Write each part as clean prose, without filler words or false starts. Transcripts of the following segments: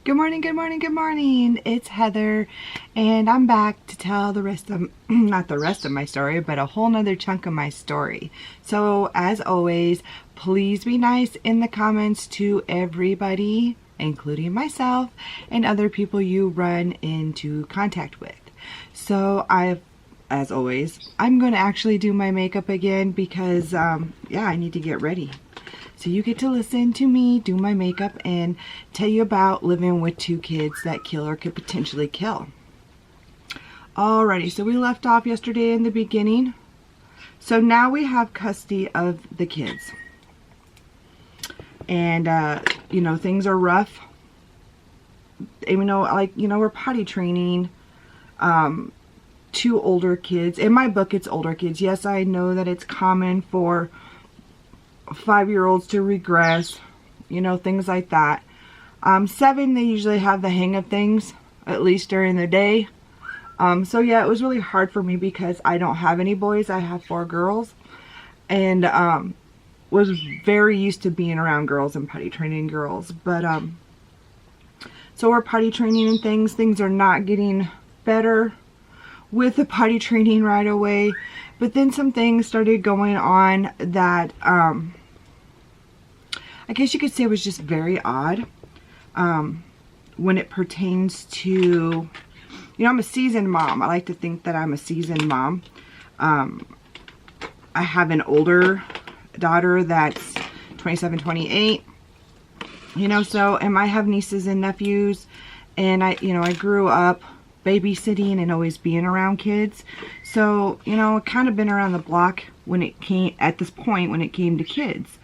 Good morning, good morning, good morning. It's Heather, and I'm back to tell the rest of, not the rest of my story, but a whole nother chunk of my story. So, as always, please be nice in the comments to everybody, including myself and other people you run into contact with. So, as always, I'm going to actually do my makeup again because, yeah, I need to get ready. So you get to listen to me do my makeup and tell you about living with two kids that kill or could potentially kill. Alrighty, so we left off yesterday in the beginning. So now we have custody of the kids. And, you know, things are rough. Even though, like, you know, we're potty training two older kids. In my book, it's older kids. Yes, I know that it's common for 5-year-olds to regress, you know, things like that. 7, they usually have the hang of things, at least during the day. So yeah, it was really hard for me because I don't have any boys. I have 4 girls, and was very used to being around girls and potty training girls. But so we're potty training and things are not getting better with the potty training right away. But then some things started going on that I guess you could say it was just very odd when it pertains to, you know, I'm a seasoned mom. I like to think that I'm a seasoned mom. I have an older daughter that's 27, 28, you know, so, and I have nieces and nephews, and I grew up babysitting and always being around kids. So, you know, I've kind of been around the block when it came, at this point, when it came to kids.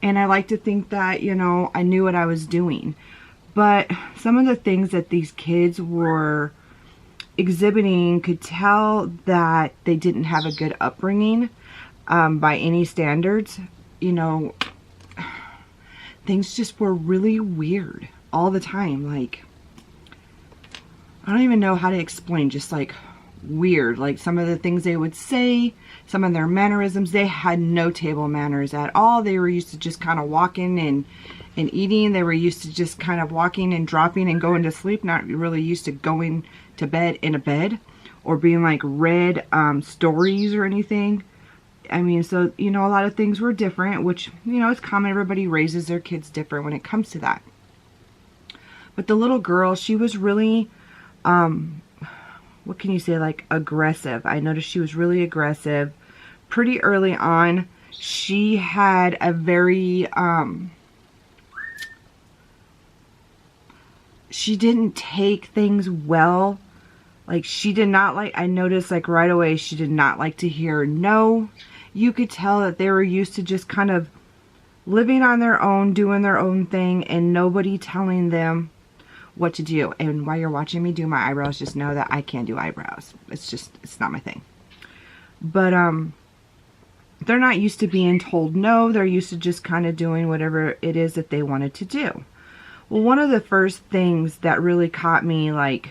And I like to think that, you know, I knew what I was doing. But some of the things that these kids were exhibiting could tell that they didn't have a good upbringing by any standards. You know, things just were really weird all the time. Like, I don't even know how to explain, just like weird. Like some of the things they would say, some of their mannerisms, they had no table manners at all. They were used to just kind of walking and eating. They were used to just kind of walking and dropping and going to sleep, not really used to going to bed in a bed or being like read stories or anything. I mean, so, you know, a lot of things were different, which, you know, it's common. Everybody raises their kids different when it comes to that. But the little girl, she was really, what can you say, like aggressive. I noticed she was really aggressive pretty early on. She had a very, she didn't take things well. Like she did not like, I noticed like right away, she did not like to hear no. You could tell that they were used to just kind of living on their own, doing their own thing, and nobody telling them what to do. And while you're watching me do my eyebrows, just know that I can't do eyebrows. It's not my thing. But they're not used to being told no. They're used to just kind of doing whatever it is that they wanted to do. Well, one of the first things that really caught me like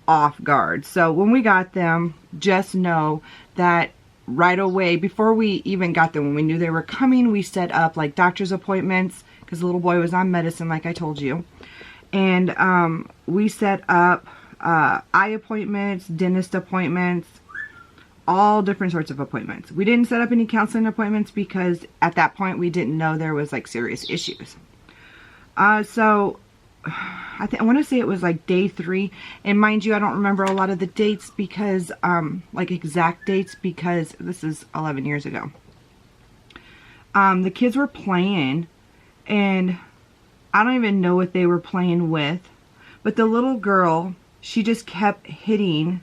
off guard. So when we got them, just know that right away, before we even got them, when we knew they were coming, we set up like doctor's appointments because the little boy was on medicine, like I told you. And we set up eye appointments, dentist appointments, all different sorts of appointments. We didn't set up any counseling appointments because at that point we didn't know there was like serious issues. So I want to say it was like day 3. And mind you, I don't remember a lot of the dates because, like exact dates, because this is 11 years ago. The kids were playing and I don't even know what they were playing with, but the little girl, she just kept hitting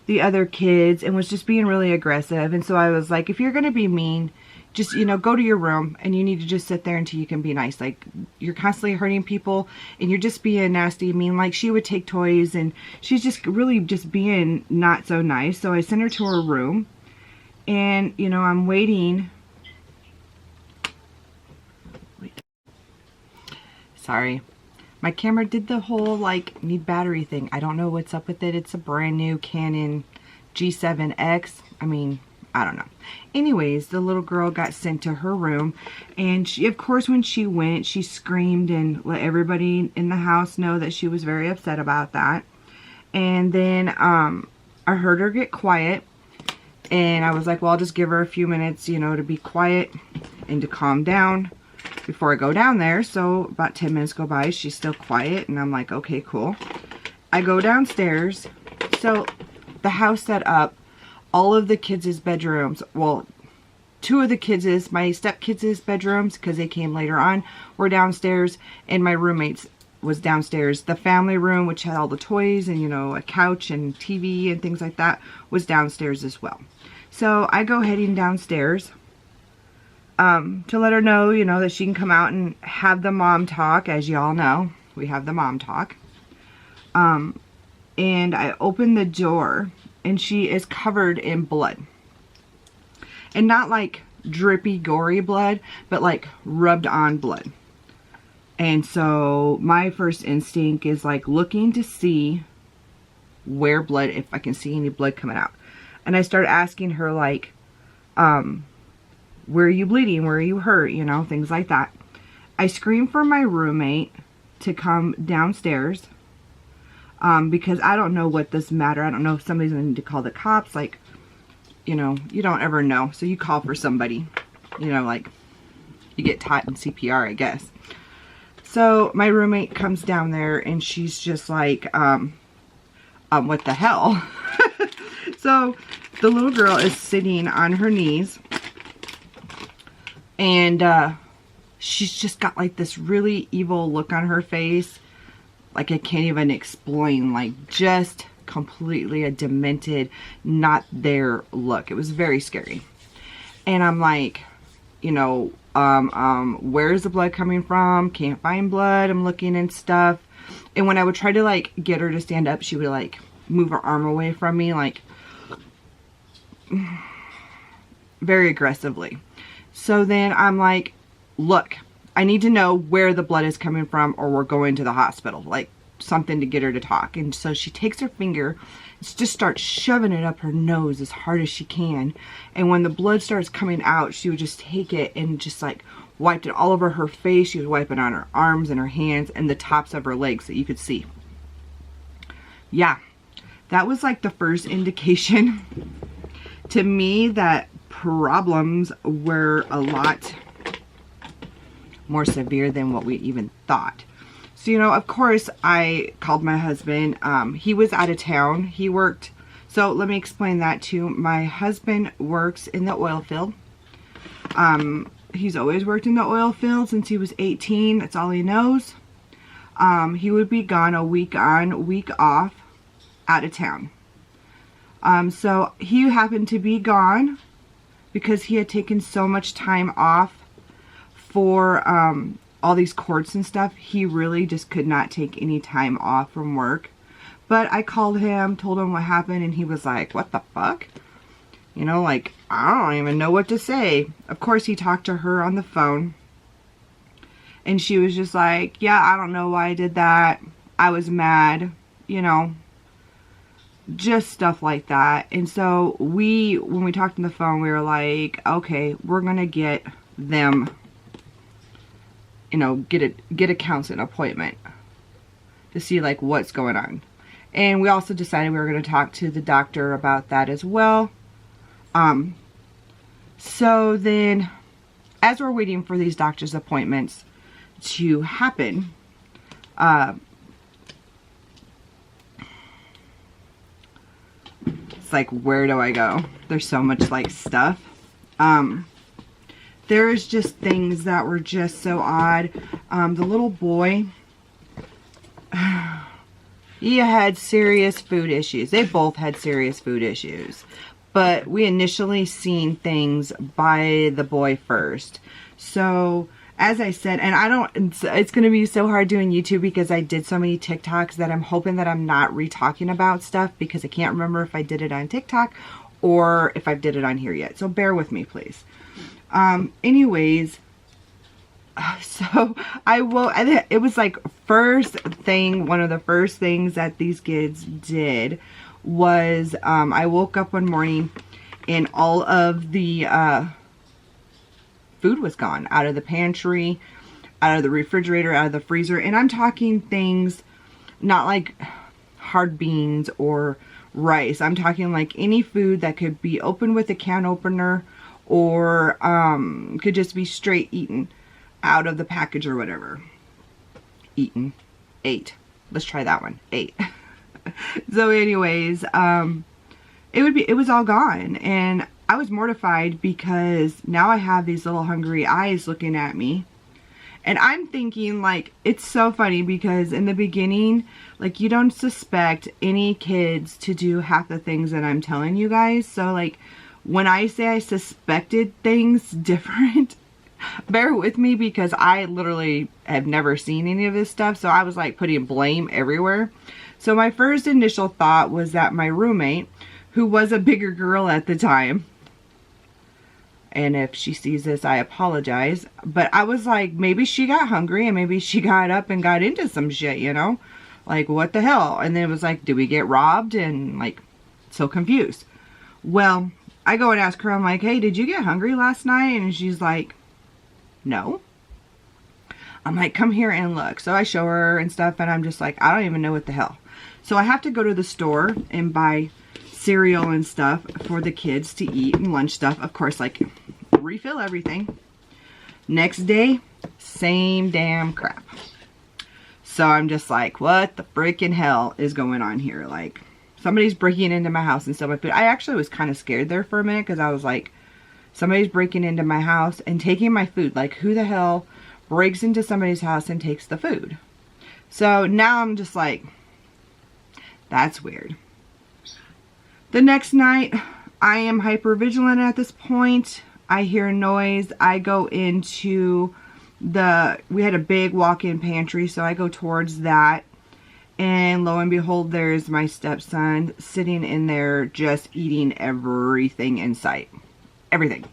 the other kids and was just being really aggressive. And so I was like, if you're going to be mean, just, you know, go to your room and you need to just sit there until you can be nice. Like, you're constantly hurting people and you're just being nasty and mean. Like, she would take toys and she's just really just being not so nice. So I sent her to her room and, you know, I'm waiting. Sorry. My camera did the whole, like, need battery thing. I don't know what's up with it. It's a brand new Canon G7X. I mean, I don't know. Anyways, the little girl got sent to her room, and she, of course, when she went, she screamed and let everybody in the house know that she was very upset about that. And then I heard her get quiet, and I was like, well, I'll just give her a few minutes, you know, to be quiet and to calm down before I go down there. So about 10 minutes go by, she's still quiet, and I'm like, okay, cool. I go downstairs. So the house set up, all of the kids' bedrooms, well, two of the kids', my stepkids' bedrooms, because they came later on, were downstairs, and my roommate's was downstairs. The family room, which had all the toys and, you know, a couch and TV and things like that, was downstairs as well. So I go heading downstairs to let her know, you know, that she can come out and have the mom talk. As you all know, we have the mom talk. And I open the door, and she is covered in blood. And not like drippy, gory blood, but like rubbed on blood. And so my first instinct is like looking to see where blood, if I can see any blood coming out. And I start asking her like, where are you bleeding? Where are you hurt? You know, things like that. I scream for my roommate to come downstairs. Because I don't know what this matter. I don't know if somebody's going to need to call the cops. Like, you know, you don't ever know. So you call for somebody, you know, like you get taught in CPR, I guess. So my roommate comes down there, and she's just like, what the hell? So the little girl is sitting on her knees, and she's just got like this really evil look on her face. Like I can't even explain, like just completely a demented, not there look. It was very scary. And I'm like, you know, where's the blood coming from? Can't find blood. I'm looking and stuff. And when I would try to like get her to stand up, she would like move her arm away from me, like very aggressively. So then I'm like, look, I need to know where the blood is coming from, or we're going to the hospital, like something to get her to talk. And so she takes her finger and just starts shoving it up her nose as hard as she can. And when the blood starts coming out, she would just take it and just like wiped it all over her face. She would wipe it on her arms and her hands and the tops of her legs that you could see. Yeah, that was like the first indication to me that problems were a lot more severe than what we even thought. So, you know, of course, I called my husband. He was out of town. He worked. So let me explain that too. My husband works in the oil field. He's always worked in the oil field since he was 18. That's all he knows. He would be gone a week on, week off, out of town. So he happened to be gone because he had taken so much time off for all these courts and stuff. He really just could not take any time off from work. But I called him, told him what happened, and he was like, what the fuck? You know, like, I don't even know what to say. Of course, he talked to her on the phone. And she was just like, yeah, I don't know why I did that. I was mad, you know. Just stuff like that. And so when we talked on the phone, we were like, okay, we're going to get them, you know, get a counseling appointment to see like what's going on. And we also decided we were going to talk to the doctor about that as well. So then as we're waiting for these doctor's appointments to happen, it's like, where do I go? There's so much like stuff. There's just things that were just so odd. The little boy, he had serious food issues. They both had serious food issues. But we initially seen things by the boy first. So, as I said, and it's going to be so hard doing YouTube because I did so many TikToks that I'm hoping that I'm not re-talking about stuff because I can't remember if I did it on TikTok or if I did it on here yet. So bear with me, please. Anyways, so it was like one of the first things that these kids did was, I woke up one morning and all of the food was gone out of the pantry, out of the refrigerator, out of the freezer. And I'm talking things not like hard beans or rice. I'm talking like any food that could be opened with a can opener, or could just be straight eaten out of the package or whatever. Eaten. Ate. Let's try that one. Ate. So anyways, it was all gone, and I was mortified because now I have these little hungry eyes looking at me. And I'm thinking, like, it's so funny because in the beginning, like, you don't suspect any kids to do half the things that I'm telling you guys. So, like, when I say I suspected things different, bear with me because I literally have never seen any of this stuff. So I was, like, putting blame everywhere. So my first initial thought was that my roommate, who was a bigger girl at the time, and if she sees this, I apologize. But I was like, maybe she got hungry and maybe she got up and got into some shit, you know? Like, what the hell? And then it was like, did we get robbed? And like, so confused. Well, I go and ask her, I'm like, hey, did you get hungry last night? And she's like, no. I'm like, come here and look. So I show her and stuff, and I'm just like, I don't even know what the hell. So I have to go to the store and buy cereal and stuff for the kids to eat and lunch stuff. Of course, like, refill everything. Next day, same damn crap. So I'm just like, what the freaking hell is going on here? Like, somebody's breaking into my house and stuff like that. I actually was kind of scared there for a minute because I was like, somebody's breaking into my house and taking my food. Like, who the hell breaks into somebody's house and takes the food? So now I'm just like, that's weird. The next night, I am hyper vigilant at this point. I hear a noise. I go into we had a big walk-in pantry, so I go towards that. And lo and behold, there's my stepson sitting in there just eating everything in sight. Everything.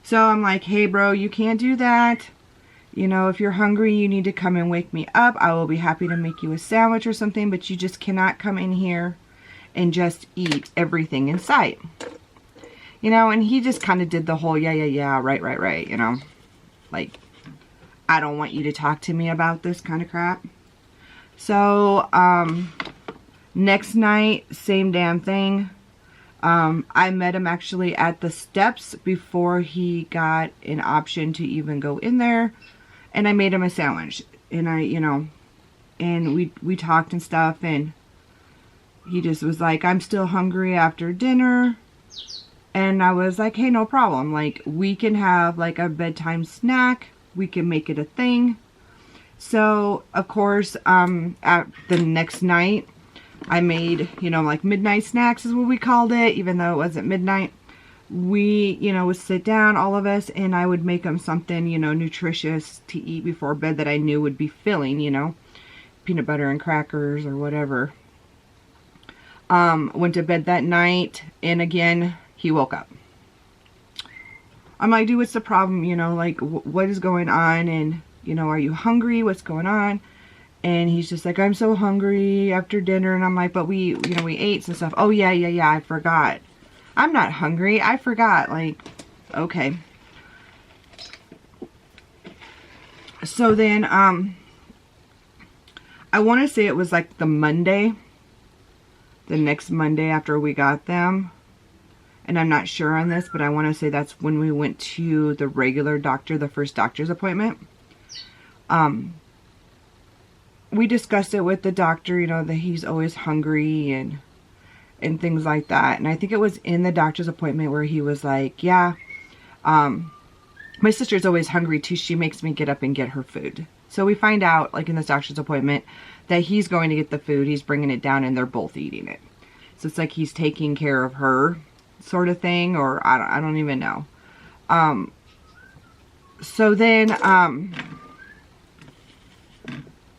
So I'm like, hey bro, you can't do that. You know, if you're hungry, you need to come and wake me up. I will be happy to make you a sandwich or something, but you just cannot come in here and just eat everything in sight. You know, and he just kind of did the whole, yeah, right, you know. Like, I don't want you to talk to me about this kind of crap. So, next night, same damn thing. I met him actually at the steps before he got an option to even go in there. And I made him a sandwich. And and we talked and stuff, and he just was like, I'm still hungry after dinner. And I was like, hey, no problem. Like, we can have like a bedtime snack. We can make it a thing. So, of course, at the next night, I made, like midnight snacks is what we called it, even though it wasn't midnight. We, would sit down, all of us, and I would make them something, nutritious to eat before bed that I knew would be filling, peanut butter and crackers or whatever. Went to bed that night, and again, he woke up. I'm like, dude, what's the problem? Like, what is going on? And, are you hungry? What's going on? And he's just like, I'm so hungry after dinner. And I'm like, but we ate some stuff. Oh, yeah, I forgot. I'm not hungry. I forgot. Like, okay. So then, I want to say it was like the next Monday after we got them. And I'm not sure on this, but I want to say that's when we went to the regular doctor, the first doctor's appointment. We discussed it with the doctor, that he's always hungry and things like that. And I think it was in the doctor's appointment where he was like, yeah, my sister's always hungry too. She makes me get up and get her food. So we find out, like in this doctor's appointment, that he's going to get the food. He's bringing it down and they're both eating it. So it's like he's taking care of her sort of thing, or I don't even know. So then,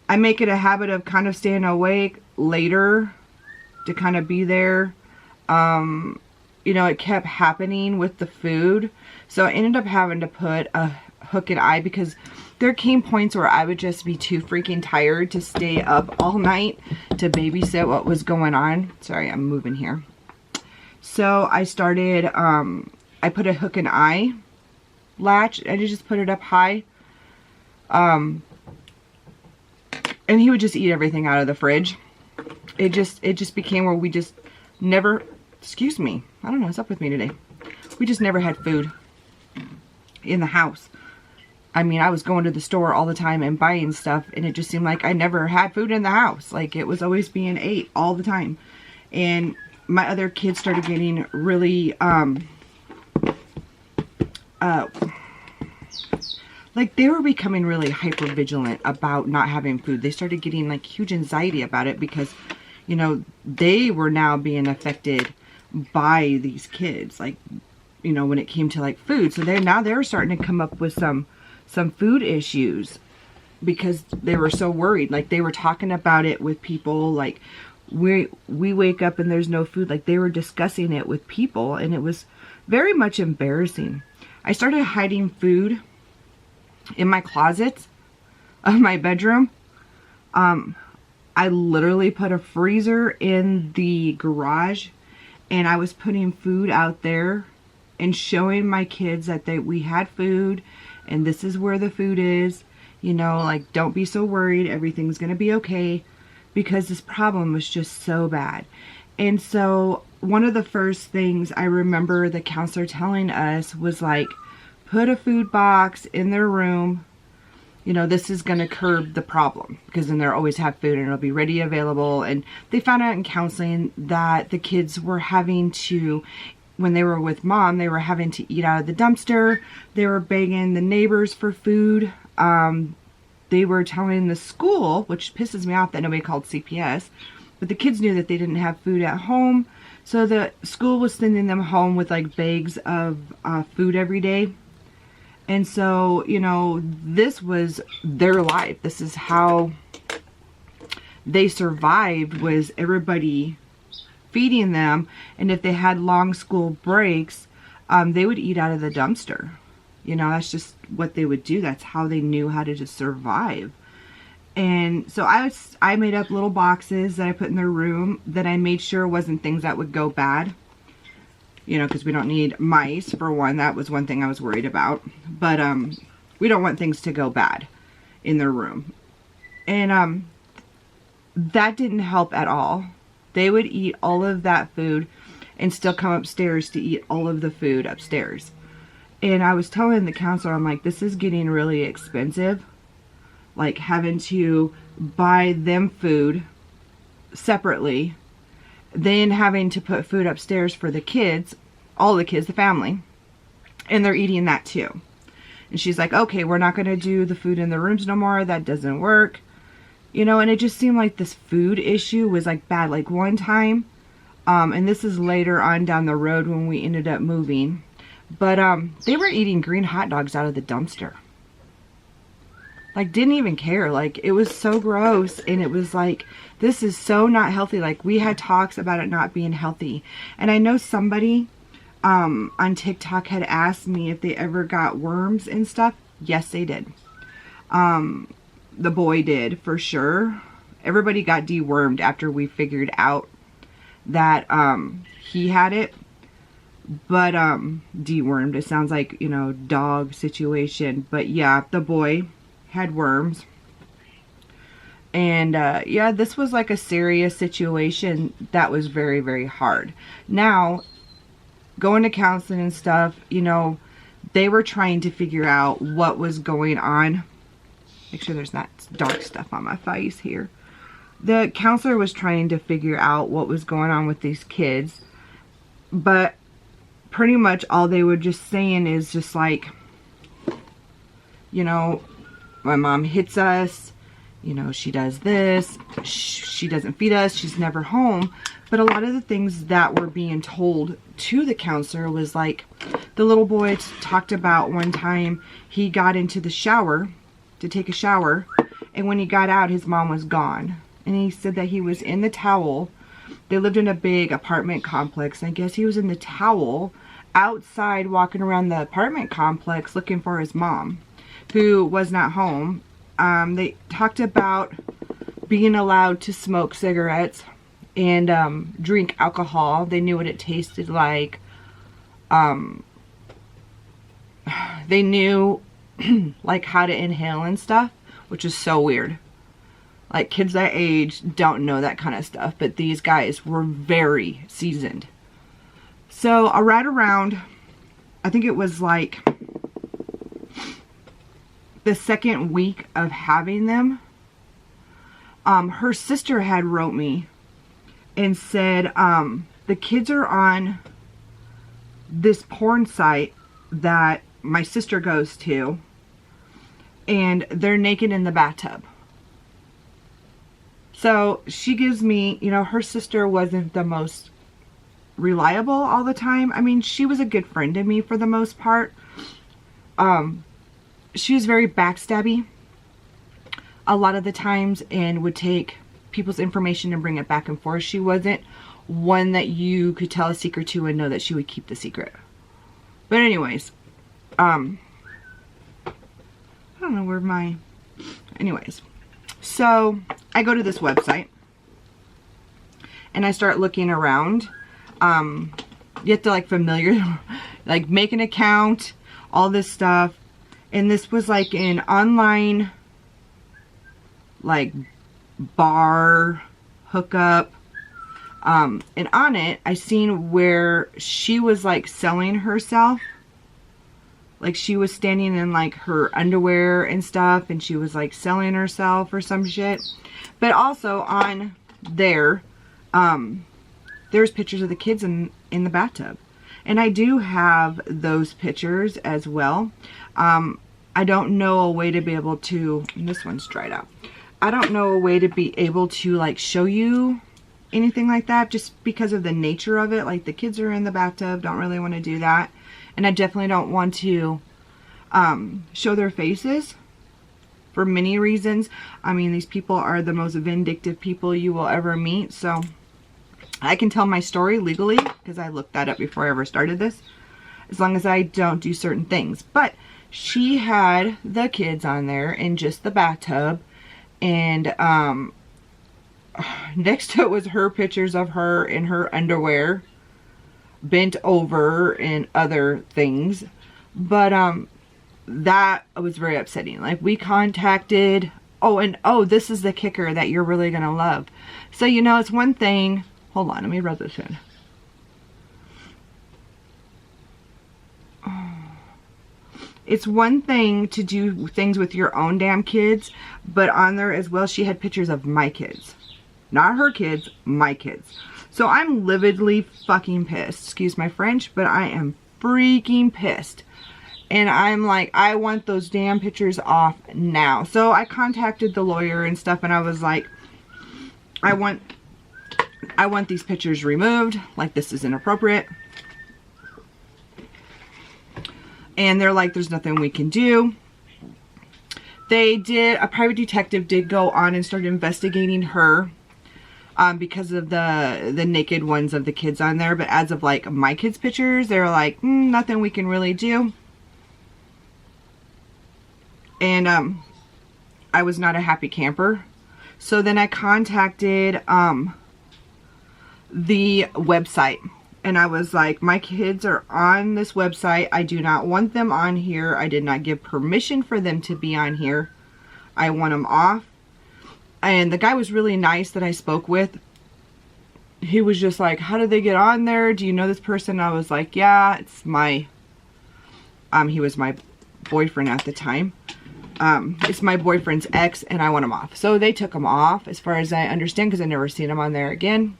I make it a habit of kind of staying awake later to kind of be there. It kept happening with the food. So I ended up having to put a hook and eye because there came points where I would just be too freaking tired to stay up all night to babysit what was going on. Sorry, I'm moving here. So I started, I put a hook and eye latch, and I just put it up high. And he would just eat everything out of the fridge. It just became where we just never, excuse me, I don't know what's up with me today. We just never had food in the house. I mean, I was going to the store all the time and buying stuff, and it just seemed like I never had food in the house. Like, it was always being ate all the time. And my other kids started getting really, like, they were becoming really hyper vigilant about not having food. They started getting like huge anxiety about it because, you know, they were now being affected by these kids, like, you know, when it came to like food. So they're starting to come up with some food issues because they were so worried. Like, they were talking about it with people, like, we wake up and there's no food. Like, they were discussing it with people, and it was very much embarrassing. I started hiding food in my closet of my bedroom. I literally put a freezer in the garage, and I was putting food out there and showing my kids that we had food, and this is where the food is. You know, like, don't be so worried. Everything's going to be okay, because this problem was just so bad. And so one of the first things I remember the counselor telling us was like, put a food box in their room. You know, this is going to curb the problem, because then they'll always have food and it'll be ready, available. And they found out in counseling that the kids were having to, when they were with mom, they were having to eat out of the dumpster. They were begging the neighbors for food. They were telling the school, which pisses me off that nobody called CPS, but the kids knew that they didn't have food at home. So the school was sending them home with like bags of food every day. And so, you know, this was their life. This is how they survived, was everybody feeding them. And if they had long school breaks, they would eat out of the dumpster. You know, that's just what they would do. That's how they knew how to just survive. And so I made up little boxes that I put in their room that I made sure wasn't things that would go bad. You know, because we don't need mice, for one. That was one thing I was worried about. But we don't want things to go bad in their room. And that didn't help at all. They would eat all of that food and still come upstairs to eat all of the food upstairs. And I was telling the counselor, I'm like, this is getting really expensive. Like, having to buy them food separately, then having to put food upstairs for the kids, all the kids, the family, and they're eating that too. And she's like, okay, we're not going to do the food in the rooms no more. That doesn't work. You know, and it just seemed like this food issue was like bad. Like, one time, and this is later on down the road when we ended up moving, but they were eating green hot dogs out of the dumpster. Like, didn't even care. Like, it was so gross. And it was like, this is so not healthy. Like, we had talks about it not being healthy. And I know somebody on TikTok had asked me if they ever got worms and stuff. Yes, they did. The boy did, for sure. Everybody got dewormed after we figured out that he had it. But dewormed, it sounds like, you know, dog situation. But yeah, the boy had worms. And yeah, this was like a serious situation that was very, very hard. Now, going to counseling and stuff, you know, they were trying to figure out what was going on. Make sure there's not dark stuff on my face here. The counselor was trying to figure out what was going on with these kids. But pretty much all they were just saying is just like, you know, my mom hits us, you know, she does this, she doesn't feed us, she's never home. But a lot of the things that were being told to the counselor was like, the little boy talked about one time he got into the shower to take a shower, and when he got out, his mom was gone. And he said that he was in the towel. They lived in a big apartment complex, and I guess he was in the towel outside walking around the apartment complex looking for his mom, who was not home. They talked about being allowed to smoke cigarettes and drink alcohol. They knew what it tasted like. They knew like how to inhale and stuff, which is so weird. Like, kids that age don't know that kind of stuff, but these guys were very seasoned. So right around, I think it was like the second week of having them, her sister had wrote me and said, the kids are on this porn site that my sister goes to, and they're naked in the bathtub. So she gives me, you know, her sister wasn't the most reliable all the time. I mean, she was a good friend to me for the most part. She was very backstabby a lot of the times and would take people's information and bring it back and forth. She wasn't one that you could tell a secret to and know that she would keep the secret. But anyways, I don't know where my... Anyways, so I go to this website and I start looking around. You have to like like make an account, all this stuff. And this was like an online like bar hookup. And on it, I seen where she was like selling herself. Like, she was standing in like her underwear and stuff, and she was like selling herself or some shit. But also on there, there's pictures of the kids in the bathtub. And I do have those pictures as well. I don't know a way to be able to, and this one's dried out. I don't know a way to be able to like show you anything like that, just because of the nature of it. Like, the kids are in the bathtub, don't really want to do that. And I definitely don't want to show their faces for many reasons. I mean, these people are the most vindictive people you will ever meet. So I can tell my story legally, because I looked that up before I ever started this, as long as I don't do certain things. But she had the kids on there in just the bathtub, and next to it was her pictures of her in her underwear, bent over and other things. But that was very upsetting. Like, we contacted, oh, this is the kicker that you're really gonna love. So, you know, it's one thing, hold on, let me rub this in. It's one thing to do things with your own damn kids, but on there as well, she had pictures of my kids. Not her kids, my kids. So I'm lividly fucking pissed. Excuse my French, but I am freaking pissed. And I'm like, I want those damn pictures off now. So I contacted the lawyer and stuff, and I was like, I want these pictures removed. Like, this is inappropriate. And they're like, there's nothing we can do. A private detective did go on and start investigating her. Because of the naked ones of the kids on there. But as of like my kids' pictures, they're like, nothing we can really do. And I was not a happy camper. So then I contacted the website. And I was like, my kids are on this website. I do not want them on here. I did not give permission for them to be on here. I want them off. And the guy was really nice that I spoke with. He was just like, how did they get on there? Do you know this person? I was like, yeah, it's my, he was my boyfriend at the time. It's my boyfriend's ex, and I want him off. So they took him off, as far as I understand, because I've never seen him on there again.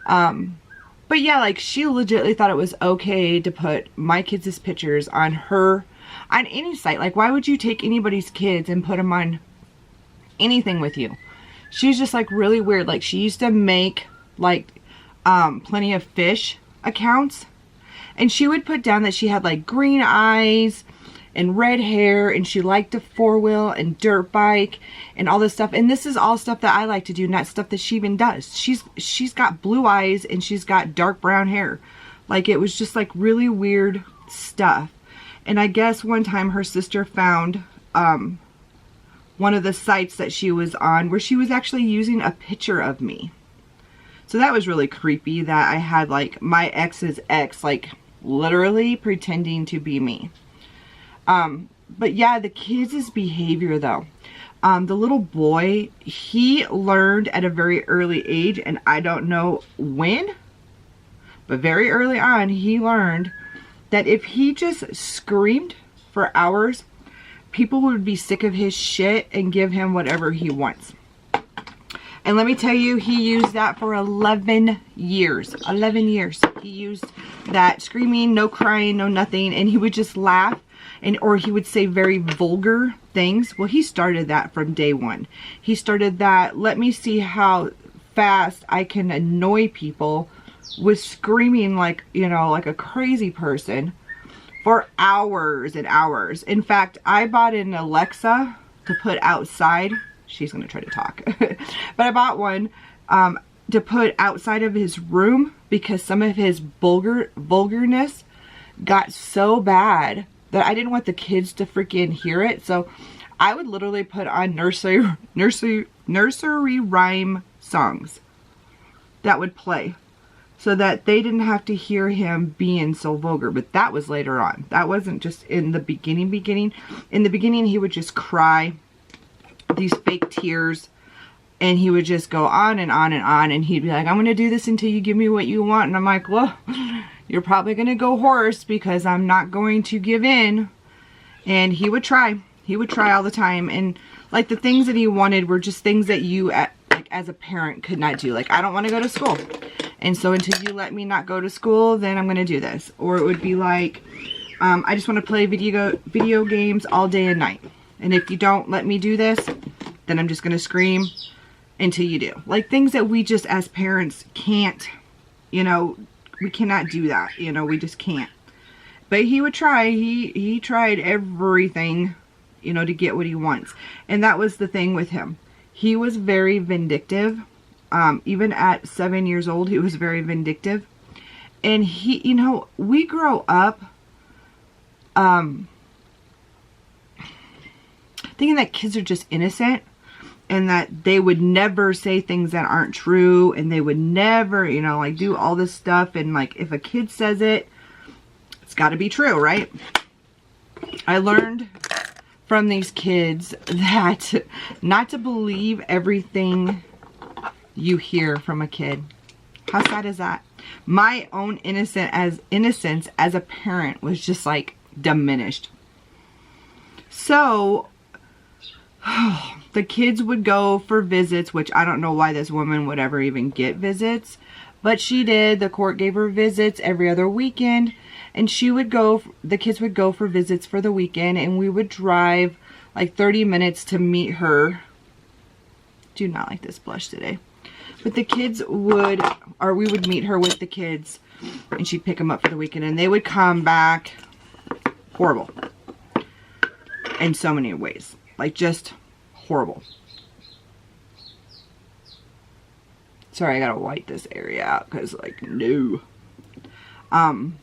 But yeah, like, she legitimately thought it was okay to put my kids' pictures on any site. Like, why would you take anybody's kids and put them on anything with you? She's just like really weird. Like, she used to make like Plenty of Fish accounts, and she would put down that she had like green eyes and red hair, and she liked to four-wheel and dirt bike and all this stuff. And this is all stuff that I like to do, not stuff that she even does. She's got blue eyes and she's got dark brown hair. Like, it was just like really weird stuff. And I guess one time her sister found one of the sites that she was on where she was actually using a picture of me. So that was really creepy that I had like my ex's ex like literally pretending to be me. But yeah, the kids' behavior though. The little boy, he learned at a very early age, and I don't know when, but very early on, he learned that if he just screamed for hours, people would be sick of his shit and give him whatever he wants. And let me tell you, he used that for 11 years. 11 years. He used that screaming, no crying, no nothing, and he would just laugh. Or he would say very vulgar things. Well, he started that from day one. He started that, let me see how fast I can annoy people with screaming like, you know, like a crazy person for hours and hours. In fact, I bought an Alexa to put outside. She's going to try to talk. But I bought one to put outside of his room because some of his vulgarness got so bad that I didn't want the kids to freaking hear it. So I would literally put on nursery rhyme songs that would play so that they didn't have to hear him being so vulgar. But that was later on. That wasn't just in the beginning. In the beginning, he would just cry these fake tears, and he would just go on and on and on, and he'd be like, I'm going to do this until you give me what you want. And I'm like, well, you're probably going to go hoarse because I'm not going to give in. And he would try. He would try all the time. And like the things that he wanted were just things that you like as a parent could not do. Like, I don't want to go to school. And so until you let me not go to school, then I'm going to do this. Or it would be like, I just want to play video games all day and night. And if you don't let me do this, then I'm just going to scream until you do. Like things that we just as parents can't, you know, we cannot do that. You know, we just can't. But he would try. He tried everything, you know, to get what he wants. And that was the thing with him. He was very vindictive. Even at 7 years old, he was very vindictive. And he, you know, we grow up thinking that kids are just innocent and that they would never say things that aren't true, and they would never, you know, like do all this stuff, and like if a kid says it, it's got to be true, right? I learned from these kids that not to believe everything you hear from a kid. How sad is that? My own innocence as a parent was just like diminished. So the kids would go for visits, which I don't know why this woman would ever even get visits, but she did. The court gave her visits every other weekend, and she would go, the kids would go for visits for the weekend, and we would drive like 30 minutes to meet her. Do not like this blush today. But the kids would, or we would meet her with the kids, and she'd pick them up for the weekend, and they would come back horrible in so many ways. Like, just horrible. Sorry, I gotta wipe this area out because, like, no. And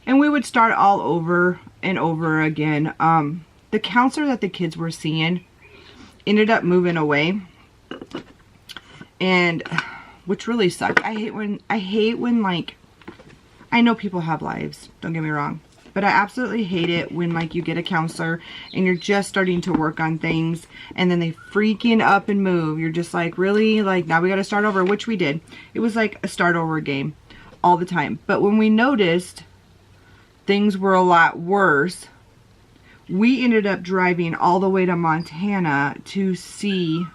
we would start all over and over again. The counselor that the kids were seeing ended up moving away. And, which really sucked. I hate when, like, I know people have lives, don't get me wrong. But I absolutely hate it when, like, you get a counselor and you're just starting to work on things and then they freaking up and move. You're just like, really? Like, now we got to start over, which we did. It was like a start over game all the time. But when we noticed things were a lot worse, we ended up driving all the way to Montana to see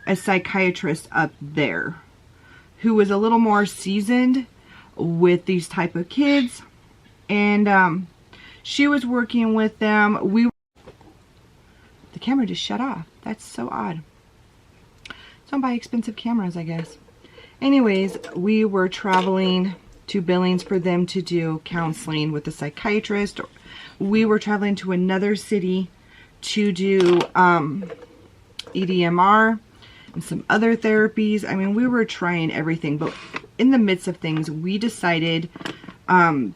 a psychiatrist up there who was a little more seasoned with these type of kids. And she was working with them. The camera just shut off. That's so odd. Don't buy expensive cameras, I guess. Anyways, we were traveling to Billings for them to do counseling with a psychiatrist. We were traveling to another city to do EDMR and some other therapies. I mean, we were trying everything, but in the midst of things, we decided,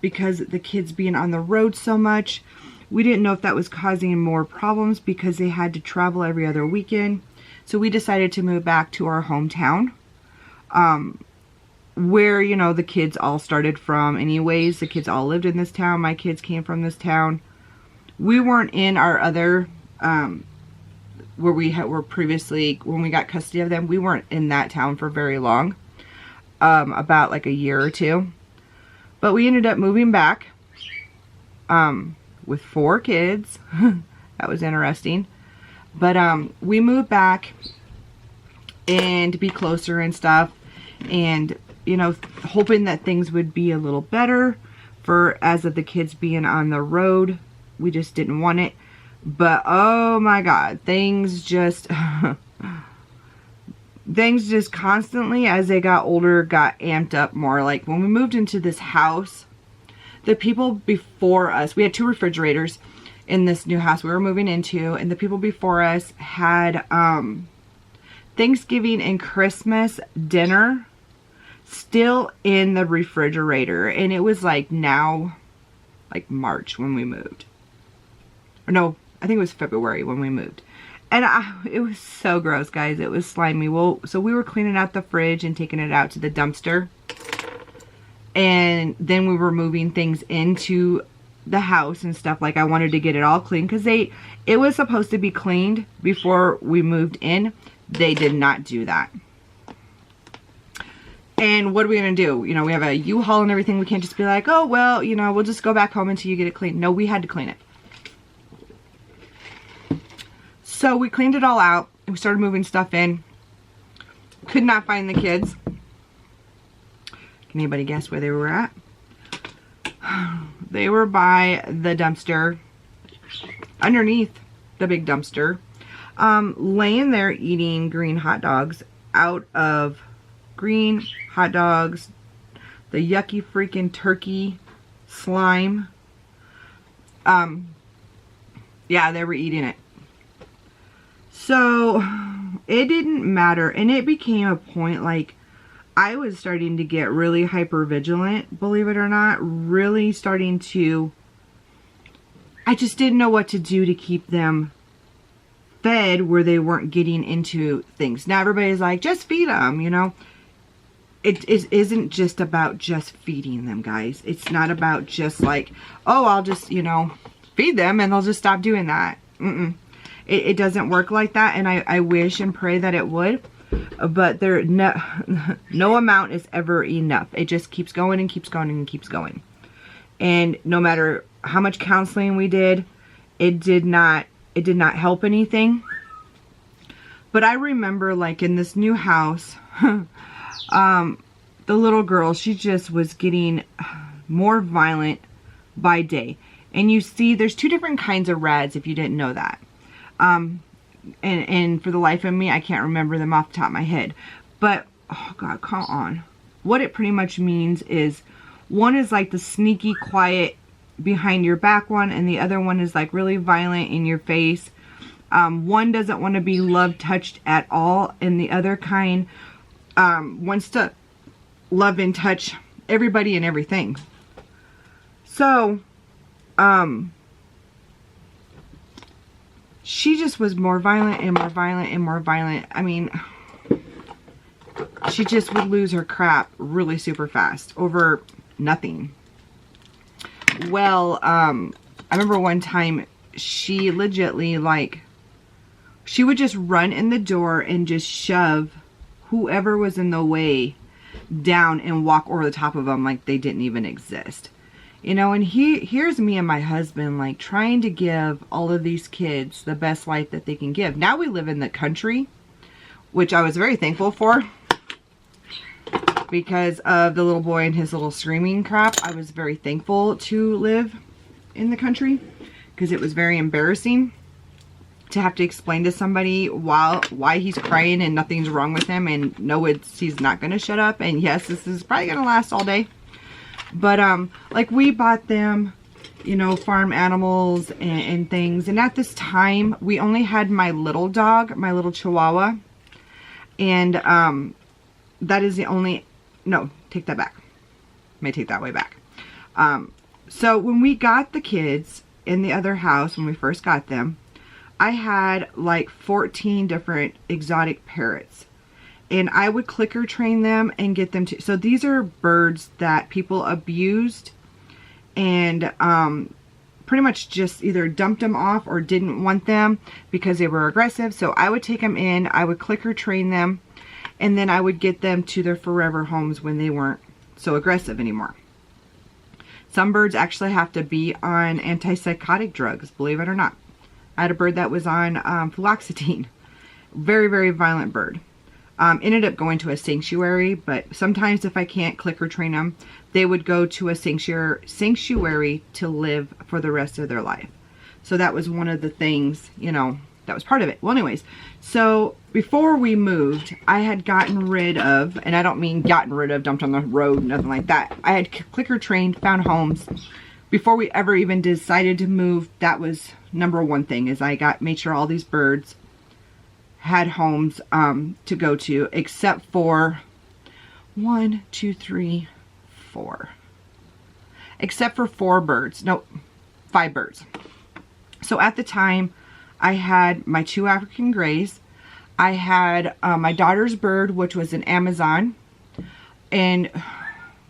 because the kids being on the road so much, we didn't know if that was causing more problems because they had to travel every other weekend. So we decided to move back to our hometown. where, you know, the kids all started from anyways. The kids all lived in this town. My kids came from this town. We weren't in our other, where we were previously, when we got custody of them, we weren't in that town for very long. About like a year or two. But we ended up moving back, with 4 kids. That was interesting. But, we moved back and to be closer and stuff. And, you know, hoping that things would be a little better for, as of the kids being on the road. We just didn't want it. But, oh my God, things just, things just constantly, as they got older, got amped up more. Like, when we moved into this house, the people before us, we had 2 refrigerators in this new house we were moving into, and the people before us had, Thanksgiving and Christmas dinner still in the refrigerator. And it was like now, like March when we moved. Or no, I think it was February when we moved. And it was so gross, guys. It was slimy. Well, so we were cleaning out the fridge and taking it out to the dumpster. And then we were moving things into the house and stuff. Like, I wanted to get it all clean because it was supposed to be cleaned before we moved in. They did not do that. And what are we going to do? You know, we have a U-Haul and everything. We can't just be like, oh, well, you know, we'll just go back home until you get it cleaned. No, we had to clean it. So we cleaned it all out. We started moving stuff in. Could not find the kids. Can anybody guess where they were at? They were by the dumpster. Underneath the big dumpster. Laying there eating green hot dogs out of green hot dogs. The yucky freaking turkey slime. Yeah, they were eating it. So, it didn't matter. And it became a point, like, I was starting to get really hyper vigilant, believe it or not. Really starting to, I just didn't know what to do to keep them fed where they weren't getting into things. Now everybody's like, just feed them, you know. It isn't just about just feeding them, guys. It's not about just like, oh, I'll just, you know, feed them and they'll just stop doing that. It doesn't work like that, and I wish and pray that it would. But no amount is ever enough. It just keeps going and keeps going and keeps going. And no matter how much counseling we did, it did not help anything. But I remember, like, in this new house, the little girl, she just was getting more violent by day. And you see, there's 2 different kinds of rads, if you didn't know that. And for the life of me, I can't remember them off the top of my head. But, oh God, come on. What it pretty much means is, one is like the sneaky, quiet, behind your back one, and the other one is like really violent in your face. One doesn't want to be love touched at all, and the other kind wants to love and touch everybody and everything. So, she just was more violent and more violent and more violent. I mean, she just would lose her crap really super fast over nothing. Well, I remember one time she legitly, like, she would just run in the door and just shove whoever was in the way down and walk over the top of them like they didn't even exist. You know, and here's me and my husband, like, trying to give all of these kids the best life that they can give. Now we live in the country, which I was very thankful for. Because of the little boy and his little screaming crap, I was very thankful to live in the country. Because it was very embarrassing to have to explain to somebody why he's crying and nothing's wrong with him. And no, he's not going to shut up. And yes, this is probably going to last all day. But, like, we bought them, you know, farm animals and things. And at this time, we only had my little dog, my little Chihuahua. And, that is the only, no, take that back. May take that way back. So when we got the kids in the other house, when we first got them, I had like 14 different exotic parrots. and I would clicker train them and get them to, so these are birds that people abused and pretty much just either dumped them off or didn't want them because they were aggressive. So I would take them in, I would clicker train them, and then I would get them to their forever homes when they weren't so aggressive anymore. Some birds actually have to be on antipsychotic drugs, believe it or not. I had a bird that was on fluoxetine. Very, very violent bird. Ended up going to a sanctuary, but sometimes if I can't clicker train them, they would go to a sanctuary to live for the rest of their life. So that was one of the things, you know, that was part of it. Well, anyways, so before we moved, I had gotten rid of, and I don't mean gotten rid of, dumped on the road, nothing like that. I had clicker trained, found homes. Before we ever even decided to move, that was number one thing, is I made sure all these birds had homes to go to, except for 1, 2, 3, 4. Except for 4 birds. No, 5 birds. So at the time, I had my 2 African Greys. I had my daughter's bird, which was an Amazon. And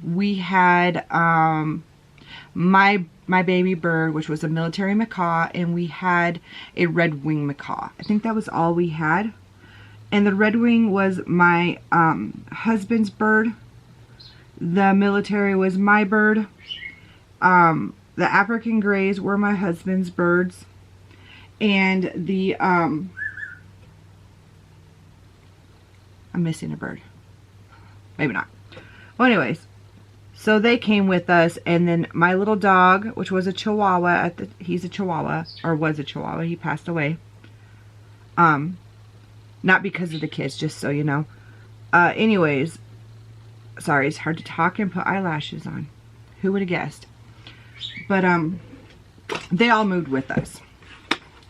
we had my baby bird, which was a military macaw, and we had a red-winged macaw. I think that was all we had. And the red-wing was my husband's bird. The military was my bird. The African Greys were my husband's birds. And the, I'm missing a bird. Maybe not. Well, anyways. So they came with us, and then my little dog, which was a Chihuahua, he's a Chihuahua, or was a Chihuahua, he passed away. Not because of the kids, just so you know. Anyways, sorry, it's hard to talk and put eyelashes on. Who would have guessed? But, they all moved with us.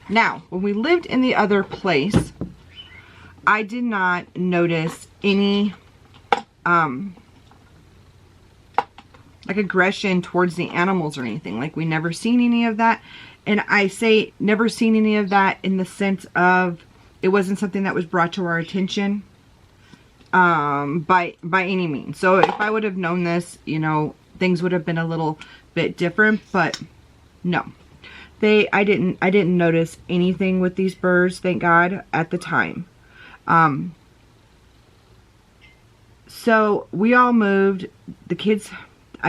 Now, when we lived in the other place, I did not notice any, like aggression towards the animals or anything. Like, we never seen any of that. And I say never seen any of that in the sense of it wasn't something that was brought to our attention by any means. So if I would have known this, you know, things would have been a little bit different, but no. I didn't notice anything with these birds, thank God, at the time. So we all moved. The kids,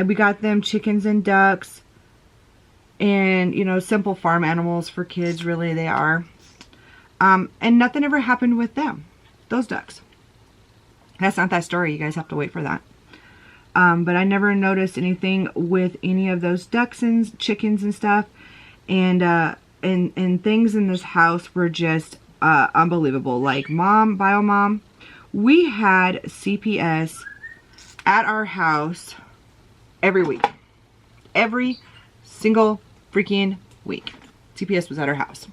we got them chickens and ducks, and, you know, simple farm animals for kids, really, they are. And nothing ever happened with them, those ducks. That's not that story. You guys have to wait for that. But I never noticed anything with any of those ducks and chickens and stuff. And things in this house were just unbelievable. Like BioMom, we had CPS at our house every week. Every single freaking week. CPS was at our house.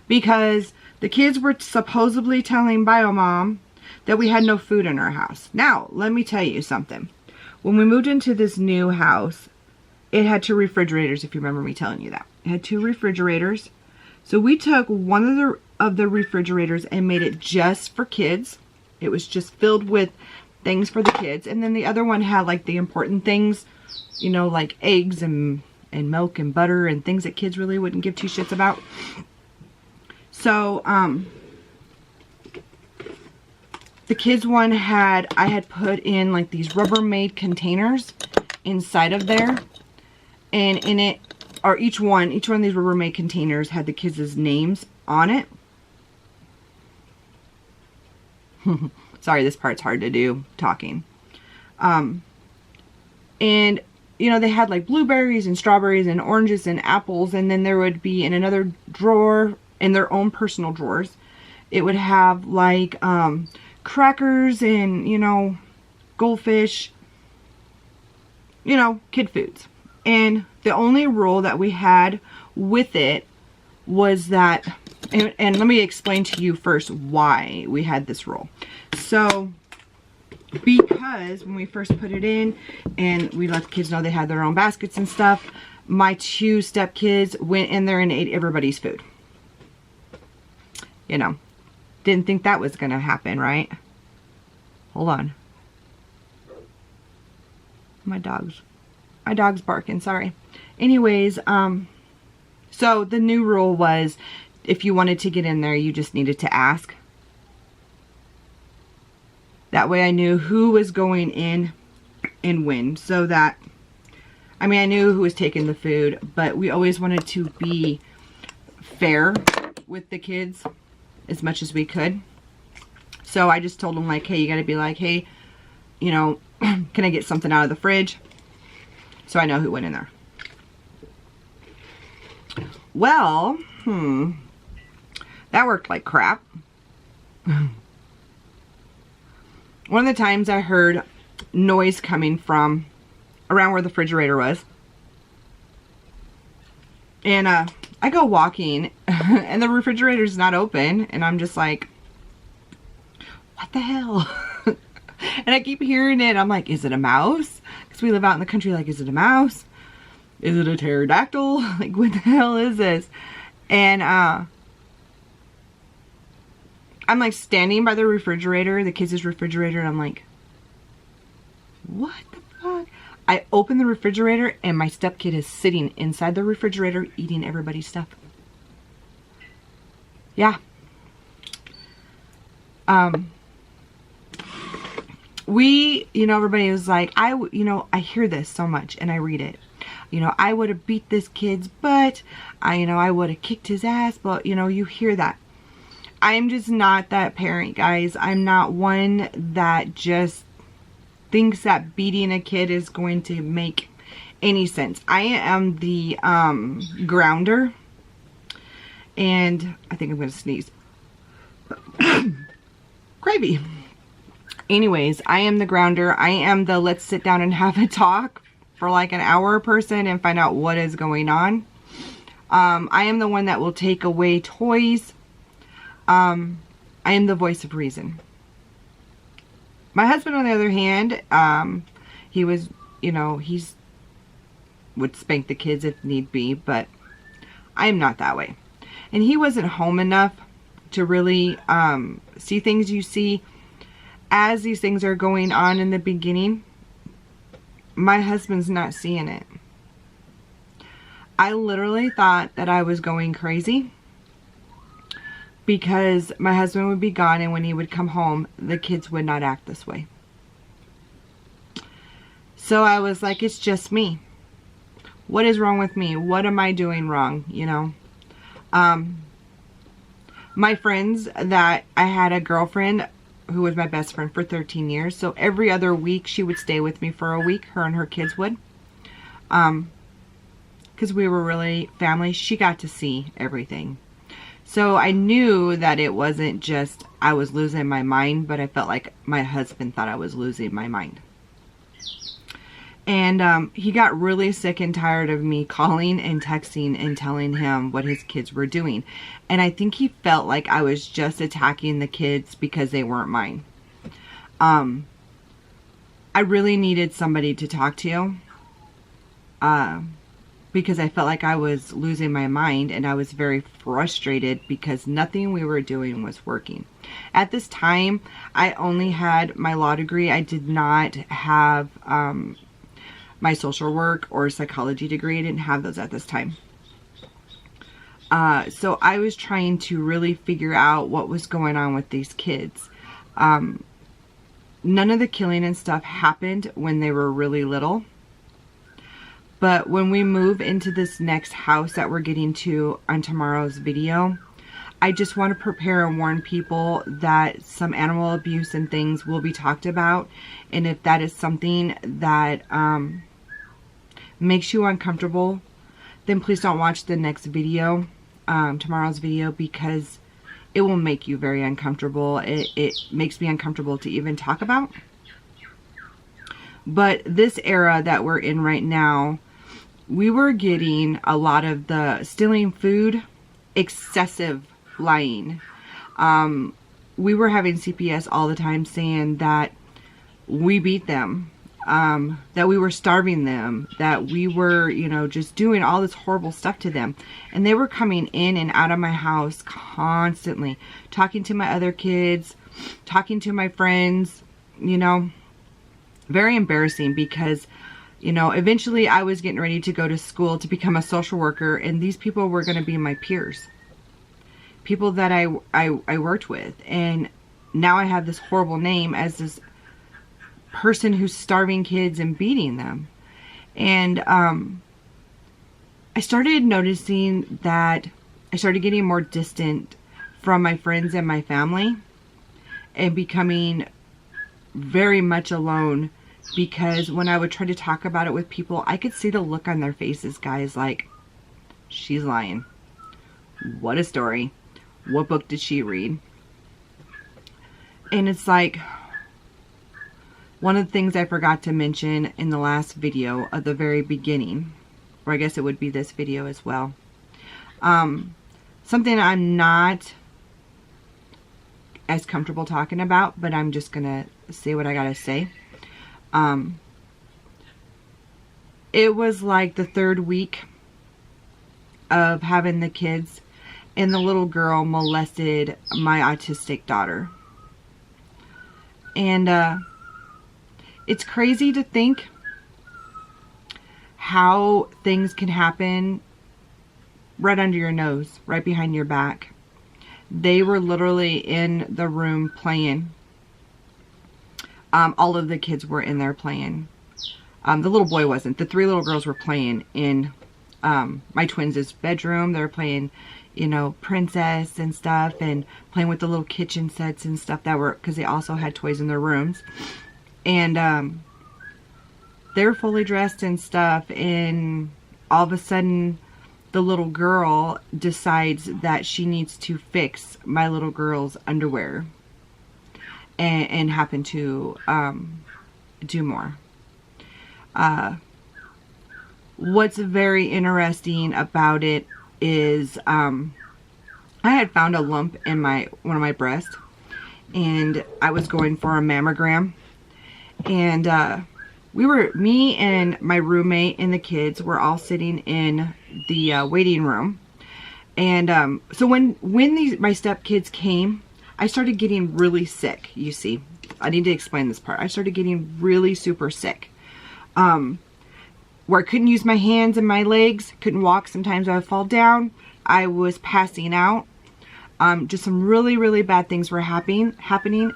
Because the kids were supposedly telling BioMom that we had no food in our house. Now, let me tell you something. When we moved into this new house, it had 2 refrigerators, if you remember me telling you that. It had 2 refrigerators. So we took one of the refrigerators and made it just for kids. It was just filled with things for the kids. And then the other one had like the important things, you know, like eggs and milk and butter and things that kids really wouldn't give 2 shits about. So, the kids one I had put in like these Rubbermaid containers inside of there. And in it, or each one of these Rubbermaid containers had the kids' names on it. Sorry, this part's hard to do, talking. And, you know, they had like blueberries and strawberries and oranges and apples. And then there would be in another drawer, in their own personal drawers, it would have like crackers and, you know, goldfish, you know, kid foods. And the only rule that we had with it was that, and let me explain to you first why we had this rule. So, because when we first put it in and we let the kids know they had their own baskets and stuff, my 2 stepkids went in there and ate everybody's food. You know, didn't think that was going to happen, right? Hold on. My dog's barking, sorry. Anyways, so the new rule was if you wanted to get in there, you just needed to ask. That way I knew who was going in and when, so that, I mean, I knew who was taking the food, but we always wanted to be fair with the kids as much as we could. So I just told them, like, hey, you got to be like, hey, you know, can I get something out of the fridge? So I know who went in there. Well, that worked like crap. One of the times I heard noise coming from around where the refrigerator was. And I go walking and the refrigerator's not open. And I'm just like, what the hell? And I keep hearing it. I'm like, is it a mouse? Because we live out in the country. Like, is it a mouse? Is it a pterodactyl? Like, what the hell is this? And I'm like standing by the refrigerator, the kids' refrigerator, and I'm like, what the fuck? I open the refrigerator and my stepkid is sitting inside the refrigerator eating everybody's stuff. Yeah. You know, everybody was like, I hear this so much and I read it. You know, I would have beat this kid's butt. I would have kicked his ass. But, you know, you hear that. I'm just not that parent, guys. I'm not one that just thinks that beating a kid is going to make any sense. I am the grounder. And I think I'm going to sneeze. Gravy. Anyways, I am the grounder. I am the let's sit down and have a talk for like an hour person and find out what is going on. I am the one that will take away toys. I am the voice of reason. My husband, on the other hand, he was, you know, would spank the kids if need be, but I am not that way. And he wasn't home enough to really see things you see as these things are going on in the beginning. My husband's not seeing it. I literally thought that I was going crazy because my husband would be gone, and when he would come home, the kids would not act this way. So I was like, it's just me. What is wrong with me? What am I doing wrong? You know? My friends, that I had a girlfriend who was my best friend for 13 years. So every other week she would stay with me for a week. Her and her kids would. Because we were really family. She got to see everything. So I knew that it wasn't just I was losing my mind, but I felt like my husband thought I was losing my mind. And he got really sick and tired of me calling and texting and telling him what his kids were doing. And I think he felt like I was just attacking the kids because they weren't mine. I really needed somebody to talk to. Because I felt like I was losing my mind, and I was very frustrated because nothing we were doing was working. At this time, I only had my law degree. I did not have my social work or psychology degree. I didn't have those at this time. So I was trying to really figure out what was going on with these kids. None of the killing and stuff happened when they were really little. But when we move into this next house that we're getting to on tomorrow's video, I just want to prepare and warn people that some animal abuse and things will be talked about. And if that is something that makes you uncomfortable, then please don't watch the next video, tomorrow's video, because it will make you very uncomfortable. It makes me uncomfortable to even talk about. But this era that we're in right now, we were getting a lot of the stealing food, excessive lying. We were having CPS all the time saying that we beat them, that we were starving them, that we were, you know, just doing all this horrible stuff to them. And they were coming in and out of my house constantly, talking to my other kids, talking to my friends, you know, very embarrassing because, you know, eventually I was getting ready to go to school to become a social worker, and these people were going to be my peers. People that I worked with. And now I have this horrible name as this person who's starving kids and beating them. And I started noticing that I started getting more distant from my friends and my family and becoming very much alone, because when I would try to talk about it with people, I could see the look on their faces, guys, like, she's lying. What a story. What book did she read? And it's like, one of the things I forgot to mention in the last video at the very beginning, or I guess it would be this video as well. Something I'm not as comfortable talking about, but I'm just gonna say what I gotta say. It was like the third week of having the kids, and the little girl molested my autistic daughter. And it's crazy to think how things can happen right under your nose, right behind your back. They were literally in the room playing. All of the kids were in there playing. The little boy wasn't. The three little girls were playing in my twins' bedroom. They were playing, you know, princess and stuff, and playing with the little kitchen sets and stuff that were, because they also had toys in their rooms. And they were fully dressed and stuff, and all of a sudden the little girl decides that she needs to fix my little girl's underwear, and happen to do more. What's very interesting about it is I had found a lump in one of my breasts, and I was going for a mammogram, and me and my roommate and the kids were all sitting in the waiting room. And so when my stepkids came, I started getting really sick. You see, I need to explain this part. I started getting really super sick, where I couldn't use my hands and my legs, couldn't walk. Sometimes I would fall down. I was passing out. Just some really, really bad things were happening,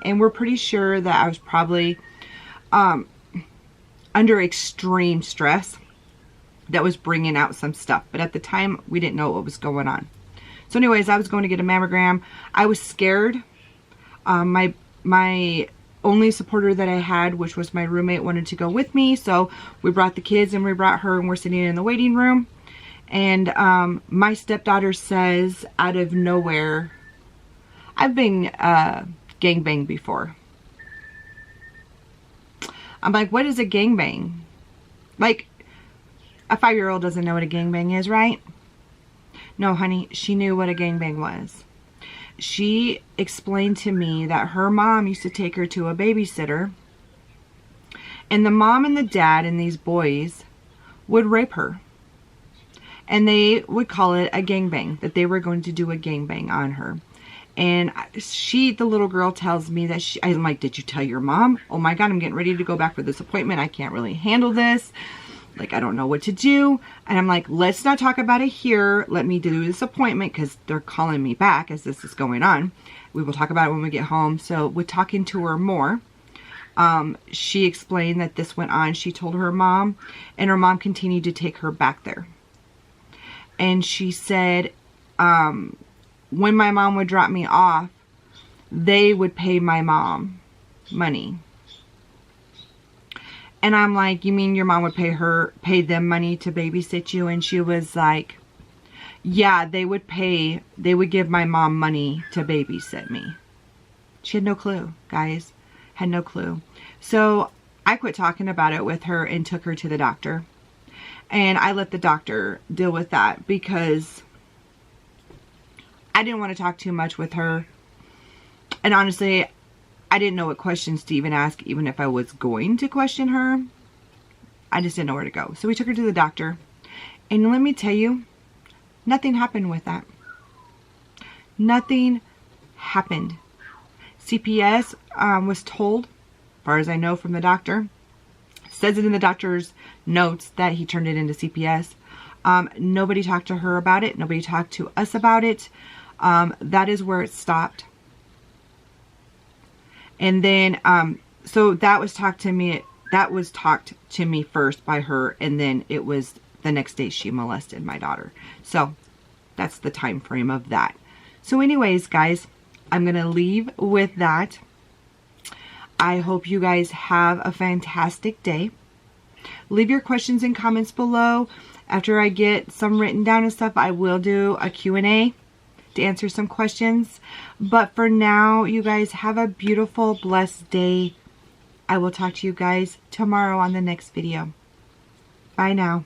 and we're pretty sure that I was probably under extreme stress that was bringing out some stuff. But at the time, we didn't know what was going on. So anyways, I was going to get a mammogram. I was scared. My only supporter that I had, which was my roommate, wanted to go with me. So we brought the kids and we brought her, and we're sitting in the waiting room. And my stepdaughter says out of nowhere, I've been gangbanged before. I'm like, what is a gangbang? Like, a 5-year-old doesn't know what a gangbang is, right? No, honey, she knew what a gangbang was. She explained to me that her mom used to take her to a babysitter, and the mom and the dad and these boys would rape her. And they would call it a gangbang, that they were going to do a gangbang on her. And the little girl tells me that I'm like, did you tell your mom? Oh my God, I'm getting ready to go back for this appointment. I can't really handle this. Like, I don't know what to do. And I'm like, let's not talk about it here. Let me do this appointment, because they're calling me back as this is going on. We will talk about it when we get home. So with talking to her more, she explained that this went on. She told her mom, and her mom continued to take her back there. And she said, when my mom would drop me off, they would pay my mom money. And I'm like, you mean your mom would pay them money to babysit you? And she was like, yeah, they would give my mom money to babysit me. She had no clue, guys. Had no clue. So I quit talking about it with her and took her to the doctor. And I let the doctor deal with that, because I didn't want to talk too much with her. And honestly, I didn't know what questions to even ask, even if I was going to question her. I just didn't know where to go. So we took her to the doctor. And let me tell you, nothing happened with that. Nothing happened. CPS was told far as I know from the doctor. Says it in the doctor's notes that he turned it into CPS. Nobody talked to her about it. Nobody talked to us about it. That is where it stopped. And then, so that was talked to me. That was talked to me first by her, and then it was the next day she molested my daughter. So that's the time frame of that. So anyways, guys, I'm going to leave with that. I hope you guys have a fantastic day. Leave your questions and comments below. After I get some written down and stuff, I will do a Q&A to answer some questions. But for now, you guys have a beautiful, blessed day. I will talk to you guys tomorrow on the next video. Bye now.